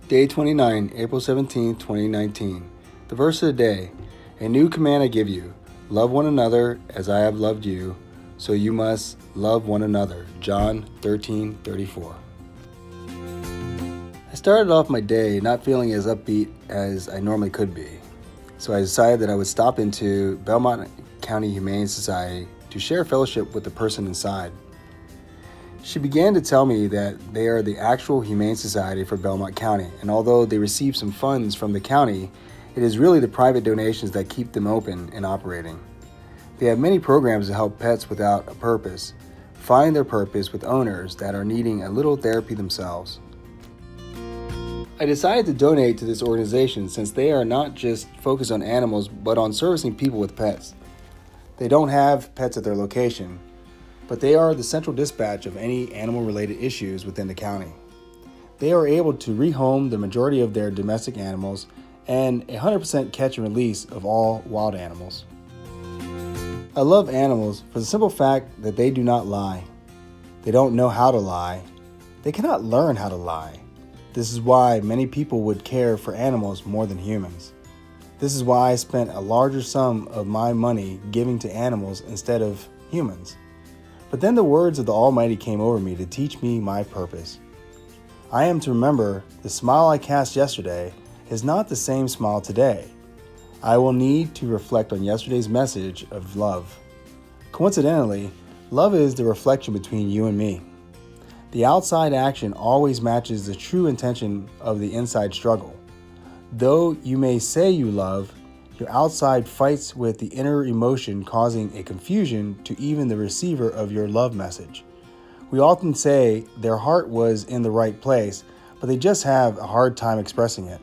Day 29, April 17, 2019. The verse of the day, a new command I give you, love one another as I have loved you, so you must love one another. John 13:34. I started off my day not feeling as upbeat as I normally could be, so I decided that I would stop into Belmont County Humane Society to share fellowship with the person inside. She began to tell me that they are the actual Humane Society for Belmont County, and although they receive some funds from the county, it is really the private donations that keep them open and operating. They have many programs to help pets without a purpose find their purpose with owners that are needing a little therapy themselves. I decided to donate to this organization since they are not just focused on animals but on servicing people with pets. They don't have pets at their location, but they are the central dispatch of any animal-related issues within the county. They are able to rehome the majority of their domestic animals and 100% catch and release of all wild animals. I love animals for the simple fact that they do not lie. They don't know how to lie. They cannot learn how to lie. This is why many people would care for animals more than humans. This is why I spent a larger sum of my money giving to animals instead of humans. But then the words of the Almighty came over me to teach me my purpose. I am to remember the smile I cast yesterday is not the same smile today. I will need to reflect on yesterday's message of love. Coincidentally, love is the reflection between you and me. The outside action always matches the true intention of the inside struggle. Though you may say you love, your outside fights with the inner emotion, causing a confusion to even the receiver of your love message. We often say their heart was in the right place, but they just have a hard time expressing it.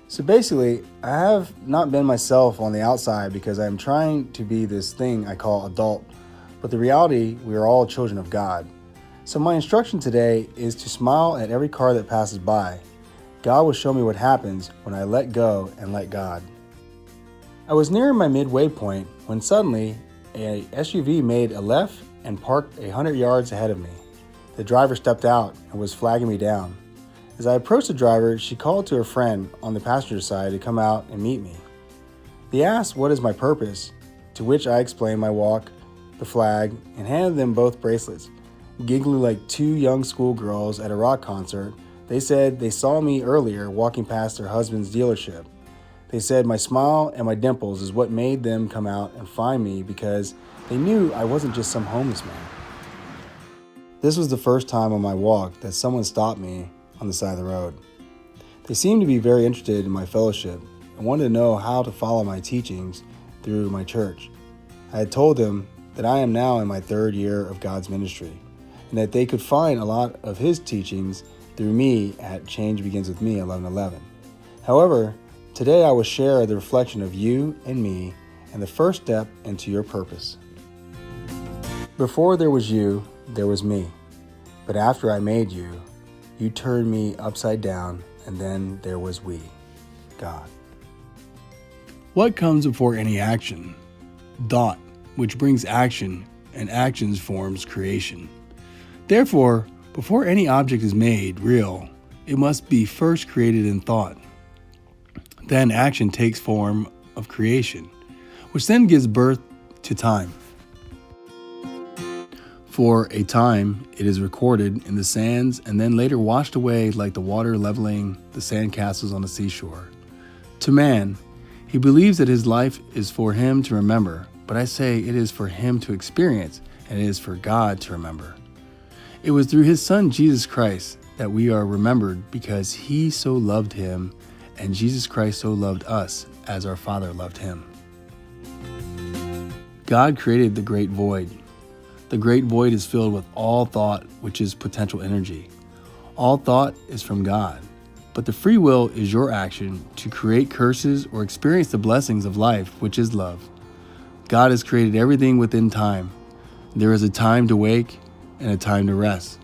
So basically, I have not been myself on the outside because I'm trying to be this thing I call adult, but the reality, we are all children of God. So my instruction today is to smile at every car that passes by. God will show me what happens when I let go and let God. I was nearing my midway point when suddenly a SUV made a left and parked 100 yards ahead of me. The driver stepped out and was flagging me down. As I approached the driver, she called to her friend on the passenger side to come out and meet me. They asked what is my purpose, to which I explained my walk, the flag, and handed them both bracelets. Giggling like two young schoolgirls at a rock concert, they said they saw me earlier walking past their husband's dealership. They said my smile and my dimples is what made them come out and find me because they knew I wasn't just some homeless man. This was the first time on my walk that someone stopped me on the side of the road. They seemed to be very interested in my fellowship and wanted to know how to follow my teachings through my church. I had told them that I am now in my third year of God's ministry and that they could find a lot of His teachings through me at Change Begins With Me 11:11. However, today I will share the reflection of you and me and the first step into your purpose. Before there was you, there was me. But after I made you, you turned me upside down, and then there was we, God. What comes before any action? Thought, which brings action, and actions forms creation. Therefore, before any object is made real, it must be first created in thought. Then action takes form of creation, which then gives birth to time. For a time, it is recorded in the sands and then later washed away like the water leveling the sandcastles on the seashore. To man, he believes that his life is for him to remember, but I say it is for him to experience, and it is for God to remember. It was through His Son, Jesus Christ, that we are remembered because He so loved Him, and Jesus Christ so loved us as our Father loved Him. God created the great void. The great void is filled with all thought, which is potential energy. All thought is from God, but the free will is your action to create curses or experience the blessings of life, which is love. God has created everything within time. There is a time to wake and a time to rest.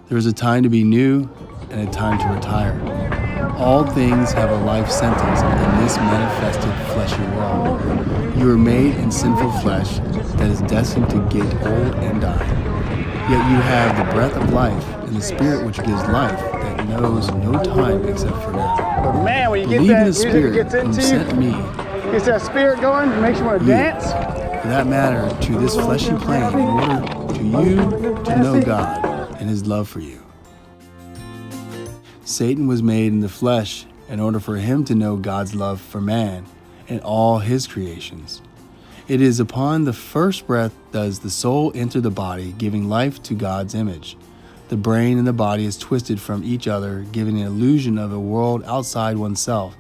There is a time to be new and a time to retire. All things have a life sentence in this manifested fleshy world. You are made in sinful flesh that is destined to get old and die. Yet you have the breath of life and the Spirit which gives life that knows no time except for now. But man, when you Believe get that in the music Spirit that gets whom into sent me, you, gets that spirit going, makes you want to you, dance. for that matter, to this fleshy plane, in order to you to know God and His love for you. Satan was made in the flesh in order for him to know God's love for man and all his creations. It is upon the first breath does the soul enter the body, giving life to God's image. The brain and the body is twisted from each other, giving an illusion of a world outside oneself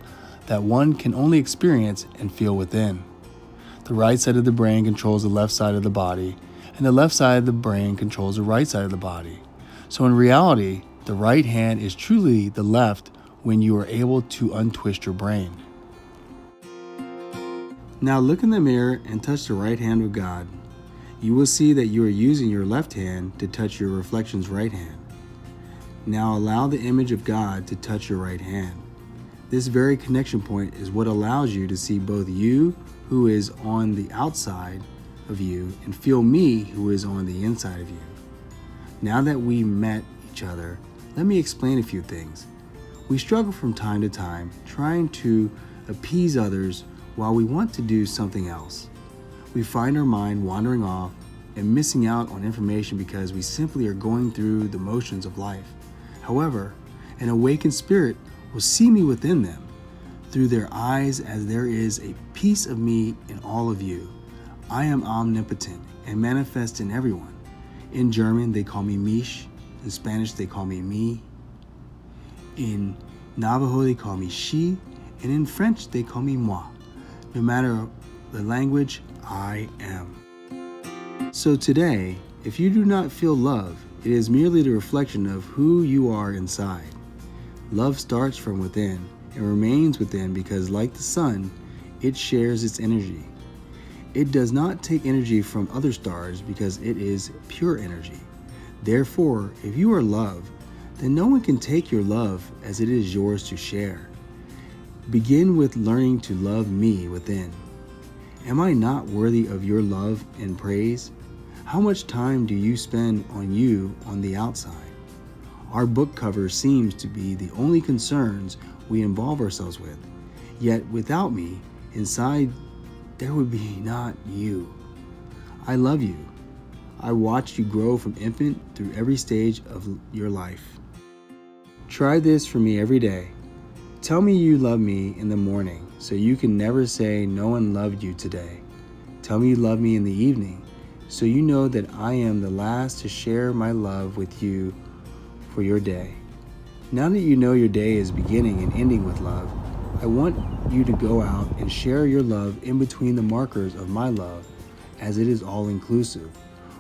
that one can only experience and feel within. The right side of the brain controls the left side of the body, and the left side of the brain controls the right side of the body. So in reality, the right hand is truly the left when you are able to untwist your brain. Now look in the mirror and touch the right hand of God. You will see that you are using your left hand to touch your reflection's right hand. Now allow the image of God to touch your right hand. This very connection point is what allows you to see both you, who is on the outside of you, and feel me, who is on the inside of you. Now that we met each other, let me explain a few things. We struggle from time to time trying to appease others while we want to do something else. We find our mind wandering off and missing out on information because we simply are going through the motions of life. However, an awakened spirit will see me within them through their eyes, as there is a piece of me in all of you. I am omnipotent and manifest in everyone. In German, they call me Mish. In Spanish, they call me Mi. In Navajo, they call me She. And in French, they call me Moi. No matter the language, I am. So today, if you do not feel love, it is merely the reflection of who you are inside. Love starts from within and remains within because, like the sun, it shares its energy. It does not take energy from other stars because it is pure energy. Therefore, if you are love, then no one can take your love, as it is yours to share. Begin with learning to love me within. Am I not worthy of your love and praise? How much time do you spend on you on the outside? Our book cover seems to be the only concerns we involve ourselves with. Yet without me, inside there would be not you. I love you. I watched you grow from infant through every stage of your life. Try this for me every day. Tell me you love me in the morning so you can never say no one loved you today. Tell me you love me in the evening so you know that I am the last to share my love with you for your day. Now that you know your day is beginning and ending with love, I want you to go out and share your love in between the markers of my love, as it is all inclusive.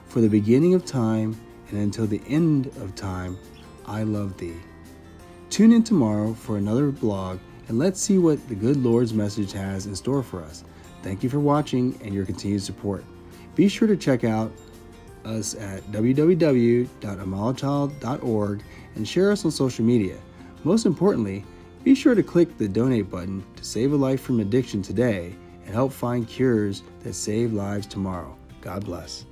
For the beginning of time and until the end of time, I love thee. Tune in tomorrow for another blog, and let's see what the good Lord's message has in store for us. Thank you for watching and your continued support. Be sure to check out us at www.AMileAChild.org and share us on social media. Most importantly, be sure to click the donate button to save a life from addiction today and help find cures that save lives tomorrow. God bless.